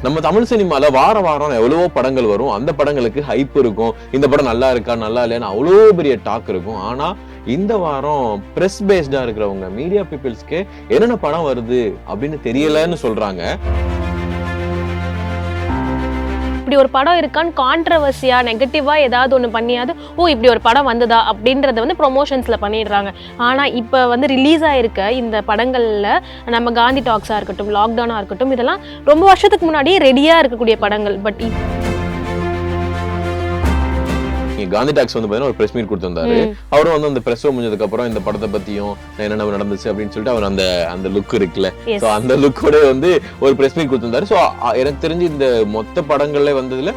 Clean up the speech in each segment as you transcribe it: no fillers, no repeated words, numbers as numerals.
நம்ம தமிழ் சினிமால வார வாரம் எவ்வளவோ படங்கள் வரும். அந்த படங்களுக்கு ஹைப் இருக்கும். இந்த படம் நல்லா இருக்கா, நல்லா இல்லையான்னு அவ்வளோ பெரிய டாக் இருக்கும். ஆனா இந்த வாரம் பிரஸ் பேஸ்டா இருக்கிறவங்க மீடியா பீப்புள்ஸ்க்கு என்னென்ன படம் வருது அப்படின்னு தெரியலன்னு சொல்றாங்க. இப்படி ஒரு படம் இருக்கான்னு கான்ட்ரவர்சியா நெகட்டிவா ஏதாவது ஒன்று பண்ணியாவது இப்படி ஒரு படம் வந்ததா அப்படின்றத வந்து ப்ரொமோஷன்ஸ்ல பண்ணிடுறாங்க. ஆனா இப்போ வந்து ரிலீஸ் ஆயிருக்க இந்த படங்கள்ல நம்ம காந்தி டாக்ஸா இருக்கட்டும், லாக்டவுனா இருக்கட்டும், இதெல்லாம் ரொம்ப வருஷத்துக்கு முன்னாடியே ரெடியா இருக்கக்கூடிய படங்கள். பட் காந்தி டாக்ஸ் வந்து பாத்தீங்கன்னா ஒரு பிரஸ் மீட் கொடுத்திருந்தாரு. அவரும் வந்து அந்த பிரஸ் முடிஞ்சதுக்கு அப்புறம் இந்த படத்தை பத்தியும் என்னென்ன நடந்துச்சு அப்படின்னு சொல்லிட்டு அவர் அந்த லுக் இருக்குல்ல, சோ அந்த லுக்கோட வந்து ஒரு பிரஸ் மீட் கொடுத்திருந்தாரு. சோ எனக்கு தெரிஞ்சு இந்த மொத்த படங்கள்ல வந்ததுல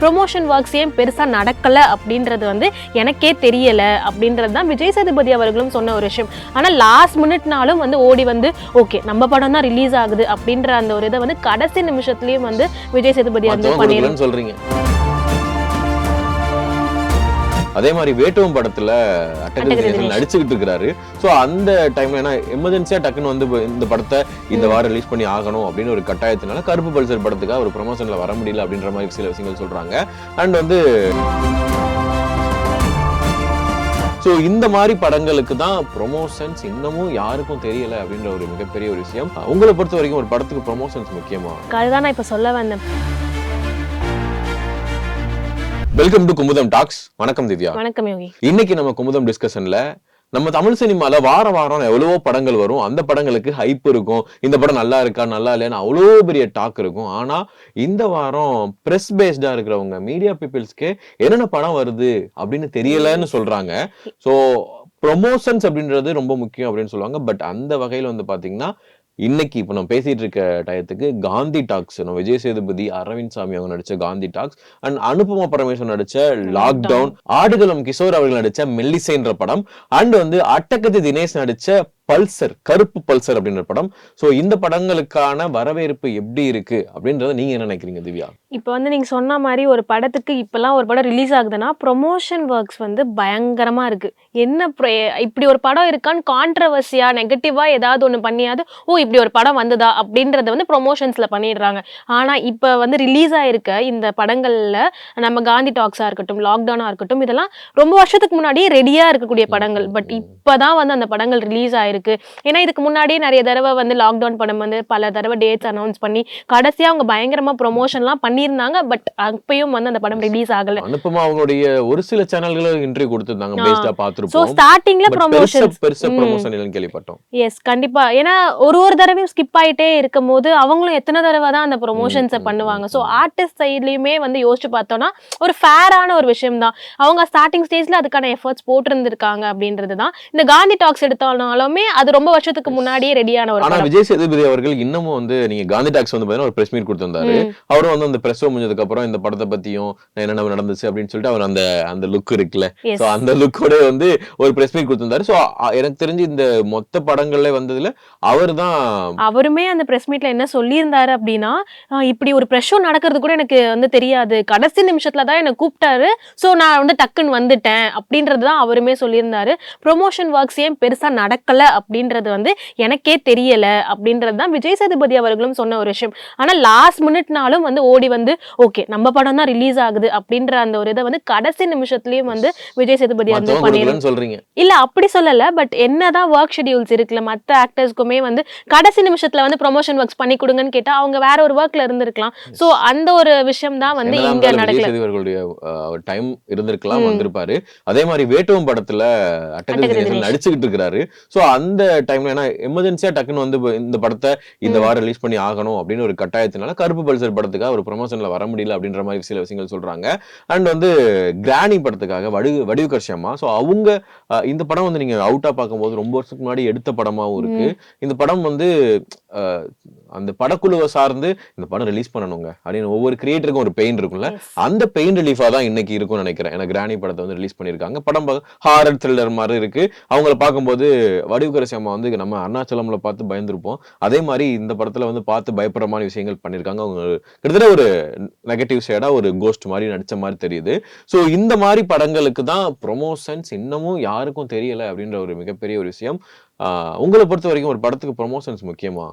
ப்ரொமோஷன் ஒர்க்ஸ் ஏன் பெருசா நடக்கல அப்படின்றது வந்து எனக்கே தெரியல அப்படின்றது தான் விஜய் சேதுபதி அவர்களும் சொன்ன ஒரு விஷயம். ஆனா லாஸ்ட் மினிட்னாலும் வந்து ஓடி வந்து ஓகே நம்ம படம் தான் ரிலீஸ் ஆகுது அப்படின்ற அந்த ஒரு இதை வந்து கடைசி நிமிஷத்துலயும் வந்து விஜய் சேதுபதி வந்து பண்ணிடுறேன்னு சொல்றீங்க. அதே மாதிரி வேட்டுவம் படத்துல நடிச்சுக்கிட்டு இருக்கிறாரு. சோ அந்த டைம்ல ஏன்னா எமர்ஜென்சியா டக்குன்னு வந்து இந்த படத்தை இந்த வாரம் ரிலீஸ் பண்ணி ஆகணும் அப்படின்னு ஒரு கட்டாயத்தினால கருப்பு பல்சர் படத்துக்காக ஒரு ப்ரொமோஷன்ல வர முடியல அப்படின்ற மாதிரி சில விஷயங்கள் சொல்றாங்க. அண்ட் வந்து சோ இந்த மாதிரி படங்களுக்கு தான் ப்ரொமோஷன்ஸ் இன்னமும் யாருக்கும் தெரியல அப்படின்ற ஒரு மிகப்பெரிய ஒரு விஷயம். உங்களை பொறுத்த வரைக்கும் ஒரு படத்துக்கு ப்ரொமோஷன்ஸ் முக்கியமா? அதுதான் நான் இப்ப சொல்ல வந்தேன். Welcome to Kumudam talks. வணக்கம் திவ்யா. வணக்கம் யோகி. இன்னைக்கு நம்ம குமுதம் டிஸ்கஷன்ல நம்ம தமிழ் சினிமால வார வாரம் எவ்வளவோ படங்கள் வரும். அந்த படங்களுக்கு ஹைப் இருக்கும். இந்த படம் நல்லா இருக்கா, நல்லா இல்லையான்னு அவ்வளோ பெரிய டாக் இருக்கும். ஆனா இந்த வாரம் பிரஸ் பேஸ்டா இருக்கிறவங்க மீடியா பீப்புள்ஸ்க்கு என்னென்ன படம் வருது அப்படின்னு தெரியலன்னு சொல்றாங்க. சோ ப்ரொமோஷன்ஸ் அப்படின்றது ரொம்ப முக்கியம் அப்படின்னு சொல்லுவாங்க. பட் அந்த வகையில வந்து பாத்தீங்கன்னா இன்னைக்கு இப்ப நம்ம பேசிட்டு இருக்க டயத்துக்கு காந்தி டாக்ஸ், நம்ம விஜய் சேதுபதி, அரவிந்த் சாமி அவங்க நடிச்ச காந்தி டாக்ஸ் அண்ட் அனுபமா பரமேஸ்வரன் நடிச்ச லாக்டவுன், ஆடுகளம் கிஷோர் அவர்கள் நடிச்ச மெல்லிசைன்ற படம் அண்ட் வந்து அட்டகத்தி தினேஷ் நடிச்ச பல்சர், கருப்பு பல்சர் அப்படின்ற படம். சோ இந்த படங்களுக்கான வரவேற்பு எப்படி இருக்கு அப்படின்றத நீங்க என்ன நினைக்கிறீங்க திவ்யா? இப்போ வந்து நீங்க சொன்ன மாதிரி ஒரு படத்துக்கு இப்பெல்லாம் ஒரு படம் ரிலீஸ் ஆகுதுன்னா ப்ரொமோஷன் ஒர்க்ஸ் வந்து பயங்கரமா இருக்கு. என்ன இப்படி ஒரு படம் இருக்கான்னு கான்ட்ரவர்சியா நெகட்டிவா ஏதாவது ஒன்று பண்ணியாவது இப்படி ஒரு படம் வந்ததா அப்படின்றத வந்து ப்ரொமோஷன்ஸ்ல பண்ணிடுறாங்க. ஆனா இப்போ வந்து ரிலீஸ் ஆயிருக்க இந்த படங்கள்ல நம்ம காந்தி டாக்ஸா இருக்கட்டும், லாக்டவுனா இருக்கட்டும், இதெல்லாம் ரொம்ப வருஷத்துக்கு முன்னாடியே ரெடியா இருக்கக்கூடிய படங்கள். பட் இப்பதான் வந்து அந்த படங்கள் ரிலீஸ் ஆயிருக்கு. ஏன்னா இதுக்கு முன்னாடியே நிறைய தடவை வந்து லாக்டவுன் படம் வந்து பல தடவை டேட்ஸ் அனௌன்ஸ் பண்ணி கடைசியா அவங்க பயங்கரமா ப்ரொமோஷன்லாம் பண்ணியிருந்தாங்க. பட் அப்பயும் வந்து அந்த படம் ரிலீஸ் ஆகல. அனுப்பமா அவங்களுடைய ஒரு சில சேனல்கள இன்டர்வியூ கொடுத்திருந்தாங்க, பேஸ்டா பாத்துருப்போம். சோ ஸ்டார்டிங்ல பெருசா ப்ரமோஷன் இல்லன்னு கேள்விப்பட்டோம். எஸ், கண்டிப்பா. ஏன்னா ஒரு தடவையும் ஸ்கிப் ஆயிட்டே இருக்கும்போது அவங்களும் எத்தனை தடவை தான் அந்த ப்ரொமோஷன்ஸை பண்ணுவாங்க. ஸோ ஆர்டிஸ்ட் சைட்லயுமே வந்து யோசிச்சு பார்த்தோம்னா ஒரு ஃபேரான ஒரு விஷயம் தான். அவங்க ஸ்டார்டிங் ஸ்டேஜ்ல அதுக்கான எஃபர்ட்ஸ் போட்டிருந்திருக்காங்க அப்படின்றது தான். இந்த காந்தி டாக்ஸ் எடுத்தாலுமே அது ரொம்ப வருஷத்துக்கு முன்னாடியே ரெடியான ஒரு படம். விஜய் சேதுபதி அவர்கள் இன்னமும் வந்து நீங்க காந்தி டாக்ஸ் வந்து பாத்தீங்கன்னா ஒரு பிரஸ் மீட் கொடுத்திருந்தாரு. அவரும் வந்து அந்த பிரஸ் முடிஞ்சதுக்கு அப்புறம் இந்த படத்தை பத்தியும் என்னென்ன நடந்துச்சு அப்படின்னு சொல்லிட்டு அவர் அந்த லுக் இருக்குல்ல, சோ அந்த லுக்கோட வந்து ஒரு பிரஸ் மீட் கொடுத்திருந்தாரு. சோ எனக்கு தெரிஞ்சு இந்த மொத்த படங்கள்ல வந்ததுல அவருமே அந்த பிரஸ் மீட்ல என்ன சொல்லியிருந்தாரு அப்படின்னா, இப்படி ஒரு பிரஸ் ஷோ நடக்கிறது கூட எனக்கு வந்து தெரியாது, கடைசி நிமிஷத்துல தான் என்ன கூப்பிட்டாரு, சோ நான் வந்து டக்குன்னு வந்துட்டேன் அப்படின்றது தான் அவருமே சொல்லியிருந்தாரு. ப்ரொமோஷன் ஒர்க்ஸ் ஏன் பெருசா நடக்கல அப்படின்றது வந்து எனக்கே தெரியல அப்படின்றது தான் விஜய் சேதுபதி அவர்களும் சொன்ன ஒரு விஷயம். ஆனா லாஸ்ட் மினிட்னாலும் வந்து ஓடி வந்து ஓகே நம்ம படம் தான் ரிலீஸ் ஆகுது அப்படின்ற அந்த ஒரு இதை வந்து கடைசி நிமிஷத்துலயும் வந்து விஜய் சேதுபதி வந்து பண்ணிடுறாங்க. இல்ல அப்படி சொல்லல, பட் என்னதான் ஒர்க் ஷெட்யூல்ஸ் இருக்குல்ல, மத்த ஆக்டர்ஸ்க்குமே வந்து கடைசி நிமிஷத்துல வந்து ப்ரொமோஷன் ஒர்க்ஸ் பண்ணி கொடுங்கன்னு கேட்டா அவங்க வேற ஒரு ஒர்க்ல இருந்திருக்கலாம். சோ அந்த ஒரு விஷயம் தான் வந்து இங்க நடக்கல. டைம் இருந்திருக்கலாம், வந்திருப்பாரு. அதே மாதிரி வேட்டுவம் படத்துல அட்டகத்தி நடிச்சுக்கிட்டு இருக்கிறாரு. சோ அந்த டைம்ல ஏன்னா எமர்ஜென்சியா டக்குன்னு வந்து இந்த படத்தை இந்த வாரம் ரிலீஸ் பண்ணி ஆகணும் அப்படின்னு ஒரு கட்டாயத்தினால கருப்பு பல்சர் படத்துக்காக ஒரு ப்ரொமோஷன்ல வர முடியல அப்படின்ற மாதிரி சில விஷயங்கள் சொல்றாங்க. அண்ட் வந்து கிராணி படத்துக்காக வடிவுகர்ஷியம்மா, சோ அவங்க இந்த படம் வந்து நீங்க அவுட்டா பார்க்கும்போது ரொம்ப வருஷத்துக்கு முன்னாடி எடுத்த படமாவும் இருக்கு. இந்த படம் வந்து அந்த படக்குழுவை சார்ந்து இந்த படம் ரிலீஸ் பண்ணணுங்க அப்படின்னு ஒவ்வொரு கிரியேட்டருக்கும் ஒரு பெயின் இருக்கும்ல, அந்த பெயின் ரிலீஃபா தான் இன்னைக்கு இருக்கும்னு நினைக்கிறேன். ஏன்னா கிராணி படத்தை வந்து ரிலீஸ் பண்ணிருக்காங்க. படம் ஹாரர் த்ரில்லர் மாதிரி இருக்கு. அவங்கள பார்க்கும்போது வடிவுகரசி அம்மா வந்து நம்ம அருணாச்சலம்ல பார்த்து பயந்துருப்போம். அதே மாதிரி இந்த படத்துல வந்து பார்த்து பயப்படுற மாதிரி விஷயங்கள் பண்ணிருக்காங்க. அவங்க கிட்டத்தட்ட ஒரு நெகட்டிவ் ஷேடா ஒரு கோஸ்ட் மாதிரி நடிச்ச மாதிரி தெரியுது. சோ இந்த மாதிரி படங்களுக்கு தான் ப்ரொமோஷன்ஸ் இன்னமும் யாருக்கும் தெரியல அப்படின்ற ஒரு மிகப்பெரிய ஒரு விஷயம். உங்களை பொறுத்த வரைக்கும் ஒரு படத்துக்கு ப்ரொமோஷன்ஸ் முக்கியமா?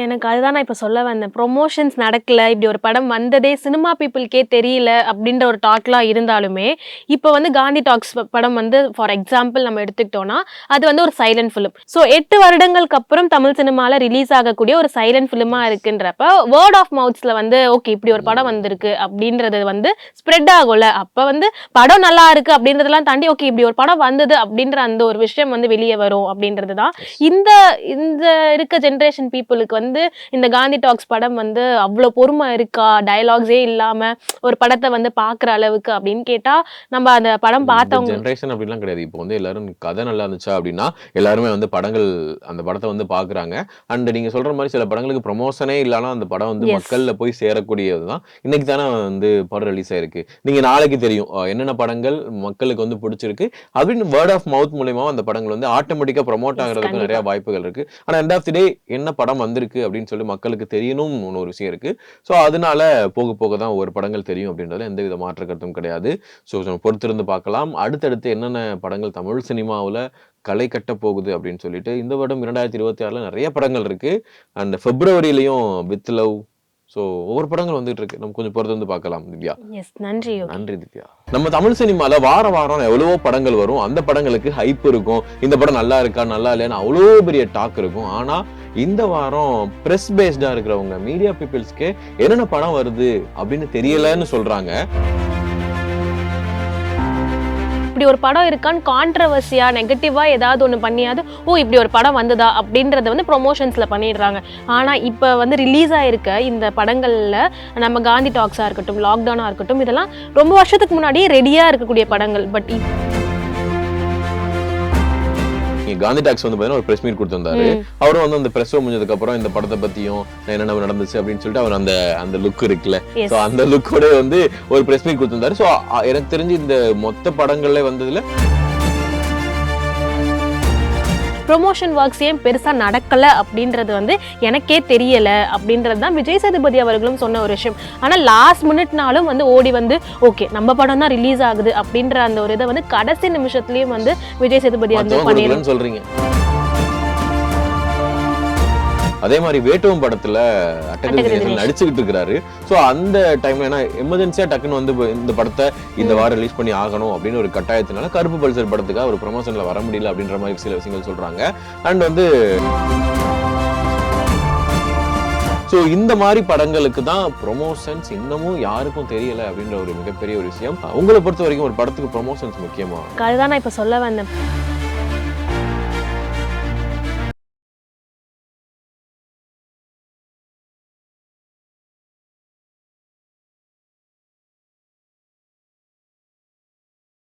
எனக்கு அதுதான் நான் இப்ப சொல்ல வந்தேன். ப்ரொமோஷன்ஸ் நடக்கல. இப்படி ஒரு படம் வந்ததே சினிமா பீப்பிள்க்கே தெரியல அப்படின்ற ஒரு டாக்லாம் இருந்தாலுமே, இப்ப வந்து காந்தி டாக்ஸ் படம் வந்து ஃபார் எக்ஸாம்பிள் நம்ம எடுத்துக்கிட்டோம்னா, அது வந்து ஒரு சைலன்ட் ஃபிலிம். ஸோ 8 வருடங்களுக்கு அப்புறம் தமிழ் சினிமால ரிலீஸ் ஆகக்கூடிய ஒரு சைலன்ட் ஃபிலிமா இருக்குன்றப்ப, வேர்ட் ஆஃப் மவுத்ஸ்ல வந்து ஓகே இப்படி ஒரு படம் வந்திருக்கு அப்படின்றது வந்து ஸ்ப்ரெட் ஆகும்ல. அப்ப வந்து படம் நல்லா இருக்கு அப்படின்றதெல்லாம் தாண்டி ஓகே இப்படி ஒரு படம் வந்தது அப்படின்ற அந்த ஒரு விஷயம் வந்து வெளியே வரும் அப்படின்றது தான். இந்த இந்த இருக்க ஜெனரேஷன் பீப்புளுக்கு வந்து இந்த காந்தி டாக்ஸ் படம் வந்து அவ்வளோ பொறுமை இருக்கா, டயலாக்ஸே இல்லாம ஒரு படத்தை வந்து பாக்குற அளவுக்கு அப்படின்னு கேட்டா நம்ம அந்த படம் பார்த்தவங்க ஜெனரேஷன் அப்படிலாம் கிடையாது. இப்போ வந்து எல்லாரும் கதை நல்லா இருந்துச்சா அப்படின்னா எல்லாருமே வந்து படங்கள் அந்த படத்தை வந்து பாக்குறாங்க. அண்ட் நீங்க சொல்ற மாதிரி சில படங்களுக்கு ப்ரொமோஷனே இல்லாம அந்த படம் வந்து மக்கள்ல போய் சேரக்கூடியதுதான். இன்னைக்கு தானே வந்து படம் ரிலீஸ் ஆயிருக்கு. நீங்க நாளைக்கு தெரியும் என்னென்ன படங்கள் மக்களுக்கு வந்து பிடிச்சிருக்கு அப்படின்னு வேர்ட் ஆஃப் மவுத் மூலமா அந்த படங்கள் வந்து ஆட்டோமேட்டிக்கா ப்ரொமோட் ஆகிறதுக்கு நிறைய வாய்ப்புகள் இருக்கு. ஆனா எண்ட் ஆஃப் தி டே என்ன படம் வந்திருக்கு அப்படின்னு சொல்லி மக்களுக்கு தெரியணும் ஒரு விஷயம் இருக்கு. ஸோ அதனால போக போக தான் ஒரு படங்கள் தெரியும் அப்படின்றதுல எந்த வித மாற்று கருத்தும் கிடையாது. ஸோ நம்ம பொறுத்திருந்து பார்க்கலாம் அடுத்தடுத்து என்னென்ன படங்கள் தமிழ் சினிமாவில் களை கட்ட போகுது அப்படின்னு சொல்லிட்டு. இந்த வருடம் 2026ல நிறைய படங்கள் இருக்கு. அண்ட் பிப்ரவரியிலையும் வித் லவ் ஸோ ஒவ்வொரு படங்கள் வந்துட்டு இருக்கு. நம்ம கொஞ்சம் பொறுத்து வந்து பார்க்கலாம் திவ்யா. நன்றி. நன்றி திவ்யா. நம்ம தமிழ் சினிமால வாரம் எவ்வளவோ படங்கள் வரும். அந்த படங்களுக்கு ஹைப் இருக்கும். இந்த படம் நல்லா இருக்கா நல்லா இல்லையான்னு அவ்வளோ பெரிய டாக் இருக்கும். ஆனா இந்த வாரம் பிரஸ் பேஸ்டா இருக்கிறவங்க மீடியா பீப்புள்ஸ்க்கு என்னென்ன படம் வருது அப்படின்னு தெரியலன்னு சொல்றாங்க. இப்படி ஒரு படம் இருக்கான்னு கான்ட்ரவர்சியா நெகட்டிவா ஏதாவது ஒன்று பண்ணியாவது இப்படி ஒரு படம் வந்ததா அப்படின்றத வந்து ப்ரொமோஷன்ஸ்ல பண்ணிடுறாங்க. ஆனா இப்ப வந்து ரிலீஸ் ஆயிருக்க இந்த படங்கள்ல நம்ம காந்தி டாக்ஸா இருக்கட்டும், லாக்டவுனா இருக்கட்டும், இதெல்லாம் ரொம்ப வருஷத்துக்கு முன்னாடியே ரெடியா இருக்கக்கூடிய படங்கள். பட் காந்தி டாக்ஸ் வந்து பாத்தீங்கன்னா ஒரு பிரஸ் மீட் கொடுத்திருந்தாரு. அவரும் வந்து அந்த பிரஸ் முடிஞ்சதுக்கு அப்புறம் இந்த படத்தை பத்தியும் என்னென்ன நடந்துச்சு அப்படின்னு சொல்லிட்டு அவர் அந்த லுக் இருக்குல்ல, சோ அந்த லுக்கோட வந்து ஒரு பிரஸ் மீட் கொடுத்திருந்தாரு. சோ எனக்கு தெரிஞ்சு இந்த மொத்த படங்கள்ல வந்ததுல ப்ரொமோஷன் ஒர்க்ஸ் ஏன் பெருசா நடக்கல அப்படின்றது வந்து எனக்கே தெரியல அப்படின்றது தான் விஜய் சேதுபதி அவர்களும் சொன்ன ஒரு விஷயம். ஆனா லாஸ்ட் மினிட்னாலும் வந்து ஓடி வந்து ஓகே நம்ம படம் தான் ரிலீஸ் ஆகுது அப்படின்ற அந்த ஒரு இதை வந்து கடைசி நிமிஷத்துலயும் வந்து விஜய் சேதுபதி வந்து பண்ணிடுறேன் சொல்றீங்க. அதே மாதிரி வேட்டுவம் படத்துல அட்டகத்தி நடிச்சுக்கிட்டு இருக்கிறாரு. சோ அந்த டைம்ல ஏன்னா எமர்ஜென்சியா டக்குன்னு வந்து இந்த படத்தை இந்த வாரம் ரிலீஸ் பண்ணி ஆகணும் அப்படின்னு ஒரு கட்டாயத்தினால கருப்பு பல்சர் படத்துக்காக ஒரு ப்ரமோஷன்ல வர முடியல அப்படின்ற மாதிரி சில விஷயங்கள் சொல்றாங்க. அண்ட் வந்து ஸோ இந்த மாதிரி படங்களுக்கு தான் ப்ரொமோஷன்ஸ் இன்னமும் யாருக்கும் தெரியல அப்படின்ற ஒரு மிகப்பெரிய ஒரு விஷயம். உங்களை பொறுத்த வரைக்கும் ஒரு படத்துக்கு ப்ரொமோஷன்ஸ் முக்கியமா? அதுதான் நான் இப்ப சொல்ல வந்தேன்.